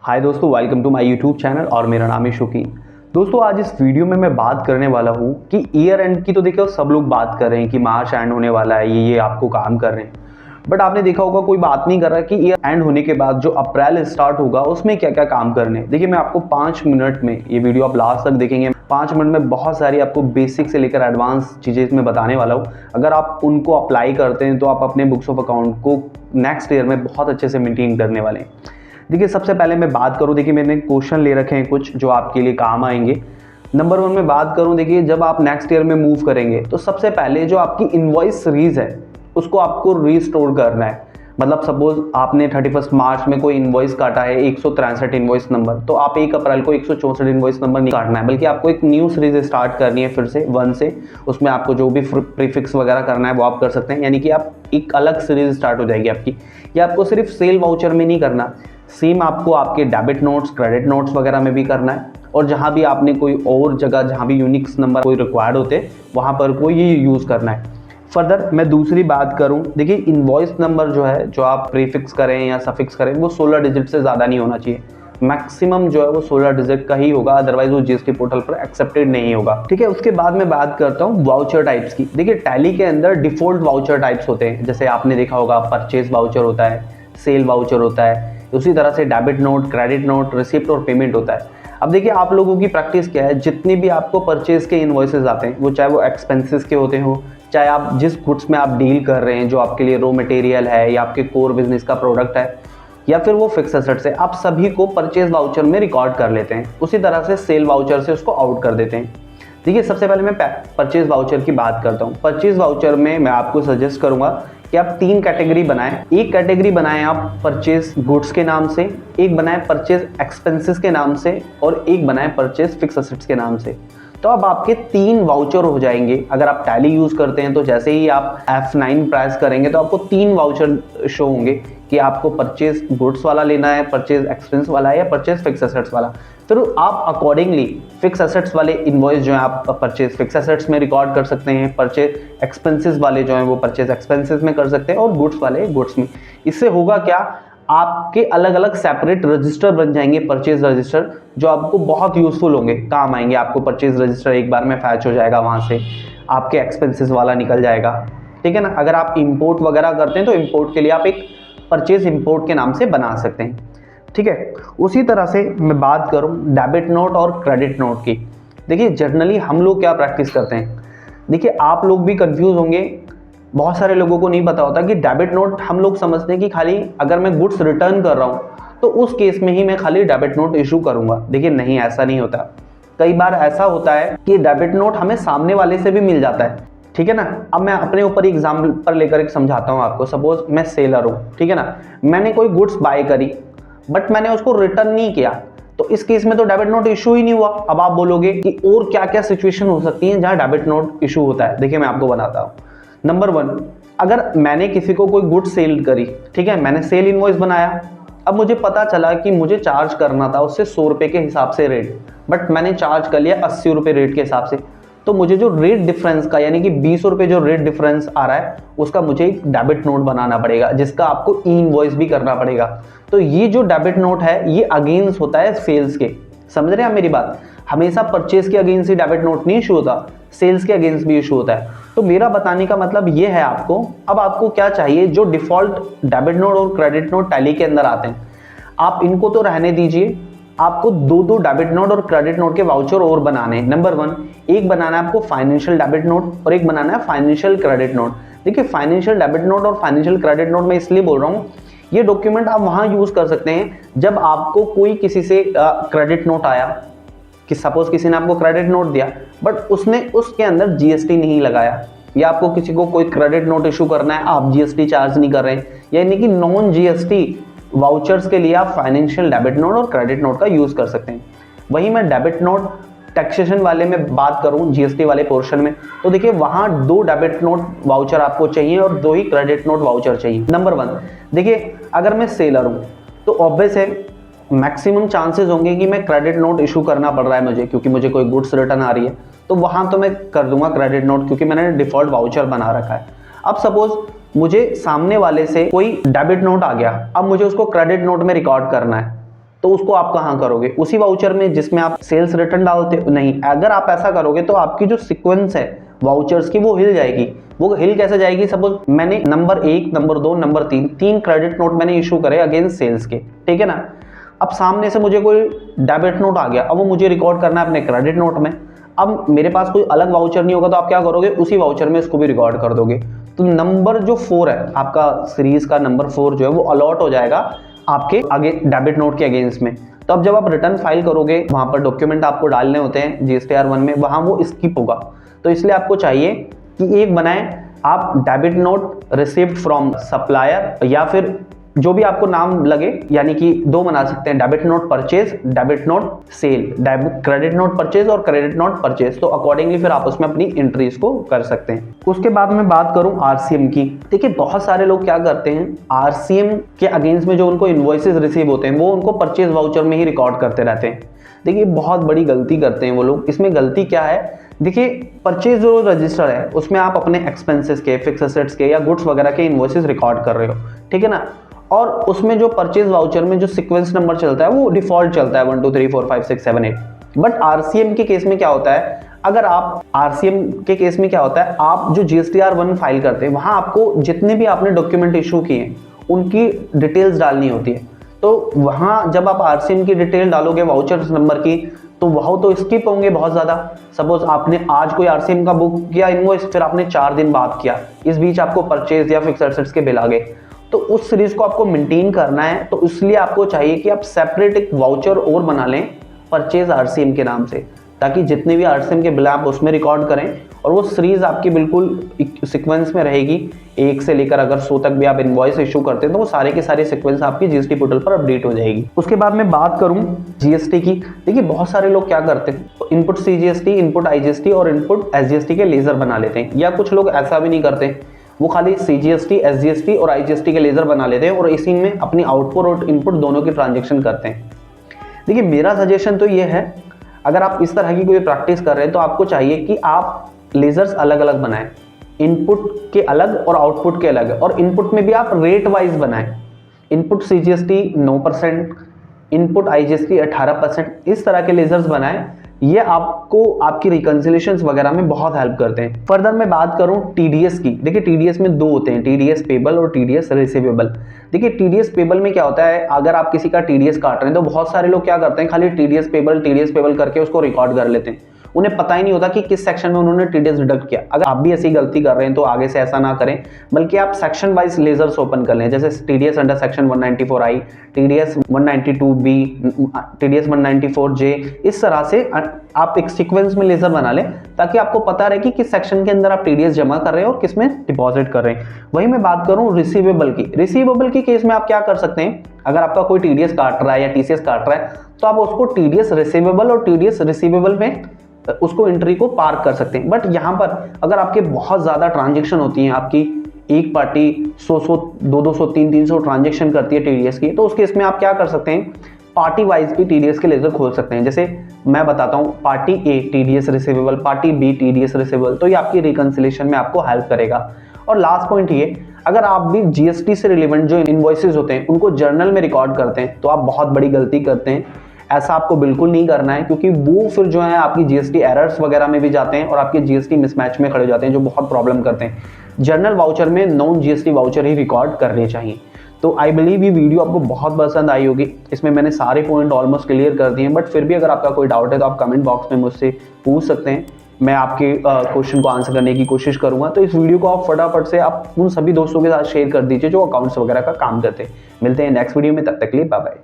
हाय दोस्तों, welcome to my YouTube channel और मेरा नाम है शौकीन। दोस्तों, आज इस वीडियो में मैं बात करने वाला हूँ कि ईयर एंड की तो देखिए सब लोग बात कर रहे हैं कि मार्च एंड होने वाला है, ये आपको काम कर रहे हैं। बट आपने देखा होगा कोई बात नहीं कर रहा कि ईयर एंड होने के बाद जो अप्रैल स्टार्ट होगा उसमें क्या क्या काम करने। देखिए, मैं आपको 5 मिनट में, ये वीडियो आप लास्ट तक देखेंगे, 5 मिनट में बहुत सारी आपको बेसिक से लेकर एडवांस चीज़ें इसमें बताने वाला हूँ। अगर आप उनको अप्लाई करते हैं तो आप अपने बुक्स ऑफ अकाउंट को नेक्स्ट ईयर में बहुत अच्छे से मेंटेन करने वाले हैं। देखिए, सबसे पहले मैं बात करूं, देखिए मैंने क्वेश्चन ले रखे हैं कुछ जो आपके लिए काम आएंगे। नंबर 1 में बात करूं, देखिए जब आप नेक्स्ट ईयर में मूव करेंगे तो सबसे पहले जो आपकी इनवॉइस सीरीज है उसको आपको रीस्टोर करना है। मतलब सपोज आपने 31 मार्च में कोई इनवॉइस काटा है 163 इनवॉइस नंबर, तो आप 1 अप्रैल को 164 इनवॉइस नंबर नहीं काटना है, बल्कि आपको एक न्यू सीरीज स्टार्ट करनी है फिर से 1 से। उसमें आपको जो भी प्रीफिक्स वगैरह करना है वो आप कर सकते हैं, यानी कि आप एक अलग सीरीज स्टार्ट हो जाएगी आपकी। या आपको सिर्फ सेल वाउचर में नहीं करना, सेम आपको आपके डेबिट नोट्स, क्रेडिट नोट्स वगैरह में भी करना है। और जहाँ भी आपने कोई और जगह जहाँ भी यूनिक्स नंबर कोई रिक्वायर्ड होते वहाँ पर कोई ये यूज़ करना है। फर्दर मैं दूसरी बात करूँ, देखिए इनवॉइस नंबर जो है, जो आप प्रीफिक्स करें या सफिक्स करें, वो 16 डिजिट से ज़्यादा नहीं होना चाहिए। मैक्सिमम जो है वो 16 डिजिट का ही होगा, अदरवाइज वो जीएसटी पोर्टल पर एक्सेप्टेड नहीं होगा। ठीक है, उसके बाद मैं बात करता हूँ वाउचर टाइप्स की। देखिए, टैली के अंदर डिफॉल्ट वाउचर टाइप्स होते हैं, जैसे आपने देखा होगा परचेज वाउचर होता है, सेल वाउचर होता है, उसी तरह से debit note, credit note, receipt और पेमेंट होता है। अब देखिए, आप लोगों की प्रैक्टिस क्या है, जितने भी आपको परचेज के इनवॉइसेस आते हैं, वो चाहे वो एक्सपेंसेस के होते हो, चाहे आप जिस गुड्स में आप डील कर रहे हैं, जो आपके लिए रॉ मटेरियल है या आपके कोर बिजनेस का प्रोडक्ट है, या फिर वो फिक्स एसेट्स है, आप सभी को परचेज वाउचर में रिकॉर्ड कर लेते हैं। उसी तरह से सेल वाउचर से उसको आउट कर देते हैं। देखिए, सबसे पहले मैं परचेज वाउचर की बात करता हूँ। परचेज वाउचर में मैं आपको सजेस्ट करूंगा कि आप 3 कैटेगरी बनाएं। एक कैटेगरी बनाएं आप परचेज गुड्स के नाम से, एक बनाएं परचेज एक्सपेंसेस के नाम से, और एक बनाएं परचेज फिक्स एसेट्स के नाम से। तो अब आपके 3 वाउचर हो जाएंगे। अगर आप टैली यूज करते हैं तो जैसे ही आप F9 प्रेस करेंगे तो आपको 3 वाउचर शो होंगे कि आपको परचेज गुड्स वाला लेना है, परचेज एक्सपेंस वाला है, या परचेज फिक्स एसेट्स वाला। फिर आप अकॉर्डिंगली फिक्स एसेट्स वाले इनवॉइस जो है आप परचेज फिक्स एसेट्स में रिकॉर्ड कर सकते हैं, परचेज एक्सपेंसेस वाले जो हैं वो परचेज एक्सपेंसेस में कर सकते हैं, और गुड्स वाले गुड्स में। इससे होगा क्या, आपके अलग अलग सेपरेट रजिस्टर बन जाएंगे, परचेज रजिस्टर, जो आपको बहुत यूजफुल होंगे, काम आएंगे। आपको परचेज रजिस्टर एक बार में फैच हो जाएगा, वहाँ से आपके एक्सपेंसेस वाला निकल जाएगा। ठीक है ना। अगर आप इंपोर्ट वगैरह करते हैं तो इंपोर्ट के लिए आप एक परचेज इंपोर्ट के नाम से बना सकते हैं। ठीक है, उसी तरह से मैं बात करूं डेबिट नोट और क्रेडिट नोट की। देखिए, जनरली हम लोग क्या प्रैक्टिस करते हैं, देखिए आप लोग भी कंफ्यूज होंगे, बहुत सारे लोगों को नहीं पता होता कि डेबिट नोट हम लोग समझते हैं कि खाली अगर मैं गुड्स रिटर्न कर रहा हूं तो उस केस में ही मैं खाली डेबिट नोट इशू करूंगा। देखिए नहीं, ऐसा नहीं होता। कई बार ऐसा होता है कि डेबिट नोट हमें सामने वाले से भी मिल जाता है। ठीक है ना। अब मैं अपने ऊपर एग्जाम्पल पर लेकर एक समझाता हूँ आपको। सपोज मैं सेलर हूँ, ठीक है ना, मैंने कोई गुड्स बाय करी बट मैंने उसको रिटर्न नहीं किया, तो इस केस में तो डेबिट नोट इशू ही नहीं हुआ। अब आप बोलोगे कि और क्या क्या सिचुएशन हो सकती है जहां डेबिट नोट इशू होता है। देखिए, मैं आपको बताता हूं। नंबर 1, अगर मैंने किसी को कोई गुड्स सेल करी, ठीक है, मैंने सेल इनवॉइस बनाया। अब मुझे पता चला कि मुझे चार्ज करना था उससे 100 रुपए के हिसाब से रेट, बट मैंने चार्ज कर लिया 80 रुपए रेट के हिसाब से। तो मुझे जो रेट डिफरेंस का, यानी कि 20 रुपए जो रेट डिफरेंस आ रहा है, उसका मुझे एक डेबिट नोट बनाना पड़ेगा, जिसका आपको ई इनवॉइस भी करना पड़ेगा। तो ये जो डेबिट नोट है ये अगेंस्ट होता है सेल्स के। समझ रहे हैं आप मेरी बात। हमेशा परचेज के अगेंस्ट ही डेबिट नोट नहीं इशू होता, सेल्स के अगेंस्ट भी इशू होता है। तो मेरा बताने का मतलब ये है आपको। अब आपको क्या चाहिए, जो डिफॉल्ट डेबिट नोट और क्रेडिट नोट टैली के अंदर आते हैं, आप इनको तो रहने दीजिए। आपको 2 डेबिट नोट और क्रेडिट नोट के वाउचर और बनाने हैं। नंबर 1, एक बनाना है आपको फाइनेंशियल डेबिट नोट और एक बनाना है फाइनेंशियल क्रेडिट नोट। देखिए, फाइनेंशियल डेबिट नोट और फाइनेंशियल क्रेडिट नोट मैं इसलिए बोल रहा हूँ, ये डॉक्यूमेंट आप वहां यूज कर सकते हैं जब आपको कोई किसी से क्रेडिट नोट आया, कि सपोज किसी ने आपको क्रेडिट नोट दिया बट उसने उसके अंदर जीएसटी नहीं लगाया, या आपको किसी को कोई क्रेडिट नोट इशू करना है, आप जीएसटी चार्ज नहीं कर रहे हैं, यानी कि नॉन जीएसटी वाउचर्स के लिए आप फाइनेंशियल डेबिट नोट और क्रेडिट नोट का यूज कर सकते हैं। वहीं मैं डेबिट नोट टैक्सेशन वाले में बात करूं, जीएसटी वाले पोर्शन में, तो देखिए वहां 2 डेबिट नोट वाउचर आपको चाहिए और 2 ही क्रेडिट नोट वाउचर चाहिए। नंबर 1, देखिए अगर मैं सेलर हूं तो ऑब्वियस है मैक्सिमम चांसेस होंगे कि मैं क्रेडिट नोट इशू करना पड़ रहा है मुझे, क्योंकि मुझे कोई गुड्स रिटर्न आ रही है, तो वहां तो मैं कर दूंगा क्रेडिट नोट, क्योंकि मैंने डिफॉल्ट वाउचर बना रखा है। अब सपोज मुझे सामने वाले से कोई डेबिट नोट आ गया, अब मुझे उसको क्रेडिट नोट में रिकॉर्ड करना है। तो उसको आप कहाँ करोगे? उसी वाउचर में जिसमें आप सेल्स रिटर्न डालते हो? नहीं, अगर आप ऐसा करोगे तो आपकी जो सीक्वेंस है वाउचर्स की वो हिल जाएगी। वो हिल कैसे जाएगी? सपोज मैंने number 1, number 2, number 3 credit note मैंने इशू करे अगेंस्ट सेल्स के, ठीक है ना। अब सामने से मुझे कोई डेबिट नोट आ गया, अब वो मुझे रिकॉर्ड करना है अपने क्रेडिट नोट में। अब मेरे पास कोई अलग वाउचर नहीं होगा तो आप क्या करोगे? उसी वाउचर में इसको भी रिकॉर्ड कर दोगे। तो नंबर जो 4 है आपका, सीरीज का नंबर 4 जो है वो अलॉट हो जाएगा आपके आगे डेबिट नोट के अगेंस्ट में। तो अब जब आप रिटर्न फाइल करोगे, वहां पर डॉक्यूमेंट आपको डालने होते हैं GSTR1 में, वहां वो स्किप होगा। तो इसलिए आपको चाहिए कि एक बनाएं आप debit note received from supplier, या फिर जो भी आपको नाम लगे, यानी कि 2 बना सकते हैं, debit note purchase, debit note sale, credit note purchase और क्रेडिट नोट परचेज। तो अकॉर्डिंगली फिर आप उसमें अपनी एंट्रीज को कर सकते हैं। उसके बाद मैं बात करूं RCM की। देखिए बहुत सारे लोग क्या करते हैं, RCM के अगेंस्ट में जो उनको इनवॉइसेस रिसीव होते हैं वो उनको परचेज वाउचर में ही रिकॉर्ड करते रहते हैं। देखिए बहुत बड़ी गलती करते हैं वो लोग। इसमें गलती क्या है? देखिए परचेज जो रजिस्टर है उसमें आप अपने एक्सपेंसेस के, फिक्स एसेट्स के या गुड्स वगैरह के इनवॉइसेस रिकॉर्ड कर रहे हो, ठीक है ना। और उसमें जो परचेज वाउचर में जो सीक्वेंस नंबर चलता है वो डिफॉल्ट चलता है 1 2 3 4 5 6 7 8। बट RCM के केस में क्या होता है, अगर आप RCM के केस में क्या होता है, आप जो GSTR1 फाइल करते हैं वहां आपको जितने भी आपने डॉक्यूमेंट इशू किए हैं उनकी डिटेल्स डालनी होती है। तो वहां जब आप RCM की डिटेल डालोगे वाउचर नंबर की, तो वह तो स्किप होंगे बहुत ज्यादा। सपोज आपने आज कोई RCM का बुक किया इनवॉइस, फिर आपने 4 दिन बाद किया, इस बीच आपको परचेज या फिक्स एसेट्स के बिल आ गए, तो उस सीरीज को आपको मेंटेन करना है। तो इसलिए आपको चाहिए कि आप सेपरेट एक वाउचर और बना लें परचेज RCM के नाम से, ताकि जितने भी RCM के बिल आप उसमें रिकॉर्ड करें और वो सीरीज आपकी बिल्कुल सीक्वेंस में रहेगी। 1 से लेकर अगर 100 तक भी आप इनवॉइस इशू करते हैं तो वो सारे के सारे सीक्वेंस आपकी GST पोर्टल पर अपडेट हो जाएगी। उसके बाद मैं बात करूं GST की। देखिए बहुत सारे लोग क्या करते हैं, इनपुट CGST, इनपुट IGST और इनपुट SGST के लेजर बना लेते हैं, या कुछ लोग ऐसा भी नहीं करते, वो खाली CGST, SGST और IGST के लेजर बना लेते हैं और इसी में अपनी आउटपुट और इनपुट दोनों की ट्रांजेक्शन करते हैं। देखिए मेरा सजेशन तो ये है, अगर आप इस तरह की कोई प्रैक्टिस कर रहे हैं तो आपको चाहिए कि आप लेजर्स अलग अलग बनाएं, इनपुट के अलग और आउटपुट के अलग, और इनपुट में भी आप रेट वाइज बनाएं। इनपुट CGST 9%, इनपुट IGST 18%, इस तरह के लेजर्स बनाएं। ये आपको आपकी रिकंसिलेशंस वगैरह में बहुत हेल्प करते हैं। फर्दर मैं बात करूं TDS की। देखिए TDS में 2 होते हैं, TDS पेबल और TDS रिसीवेबल। देखिए TDS पेबल में क्या होता है, अगर आप किसी का TDS काट रहे हैं तो बहुत सारे लोग क्या करते हैं, खाली TDS पेबल करके उसको रिकॉर्ड कर लेते हैं। उन्हें पता ही नहीं होता कि किस सेक्शन में उन्होंने TDS डिडक्ट किया। अगर आप भी ऐसी गलती कर रहे हैं तो आगे से ऐसा ना करें, बल्कि आप सेक्शन वाइज लेजर्स ओपन कर लें, जैसे TDS under section 194I, TDS 192B, TDS 194J। इस तरह से आप एक सीक्वेंस में लेजर बना लें ताकि आपको पता रहे कि किस सेक्शन के अंदर आप TDS जमा कर रहे हैं और किस में डिपॉजिट कर रहे हैं। वही मैं बात करूं रिसीवेबल की। रिसीवेबल के केस में आप क्या कर सकते हैं, अगर आपका कोई TDS काट रहा है या TCS काट रहा है तो आप उसको TDS रिसीवेबल और TDS रिसीवेबल में उसको एंट्री को पार्क कर सकते हैं। बट यहाँ पर अगर आपके बहुत ज़्यादा ट्रांजेक्शन होती हैं, आपकी एक पार्टी 100 200 300 ट्रांजेक्शन करती है TDS की, तो उसके इसमें आप क्या कर सकते हैं, पार्टी वाइज भी TDS के लेजर खोल सकते हैं। जैसे मैं बताता हूँ, party A TDS receivable, party B TDS receivable, तो ये आपकी रिकंसिलेशन में आपको हेल्प करेगा। और लास्ट पॉइंट ये, अगर आप भी GST से रिलेवेंट जो इनवॉइसेस होते हैं उनको जर्नल में रिकॉर्ड करते हैं तो आप बहुत बड़ी गलती करते हैं। ऐसा आपको बिल्कुल नहीं करना है, क्योंकि वो फिर जो है आपकी GST एरर्स वगैरह में भी जाते हैं और आपके GST मिसमैच में खड़े हो जाते हैं, जो बहुत प्रॉब्लम करते हैं। जर्नल वाउचर में नॉन GST वाउचर ही रिकॉर्ड करने चाहिए। तो आई बिलीव ये वीडियो आपको बहुत पसंद आई होगी। इसमें मैंने सारे पॉइंट ऑलमोस्ट क्लियर कर दिए हैं, बट फिर भी अगर आपका कोई डाउट है तो आप कमेंट बॉक्स में मुझसे पूछ सकते हैं, मैं आपके क्वेश्चन को आंसर करने की कोशिश करूंगा। तो इस वीडियो को आप फटाफट से आप उन सभी दोस्तों के साथ शेयर कर दीजिए जो अकाउंट्स वगैरह का काम करते हैं। मिलते हैं नेक्स्ट वीडियो में, तब तक के लिए बाय बाय।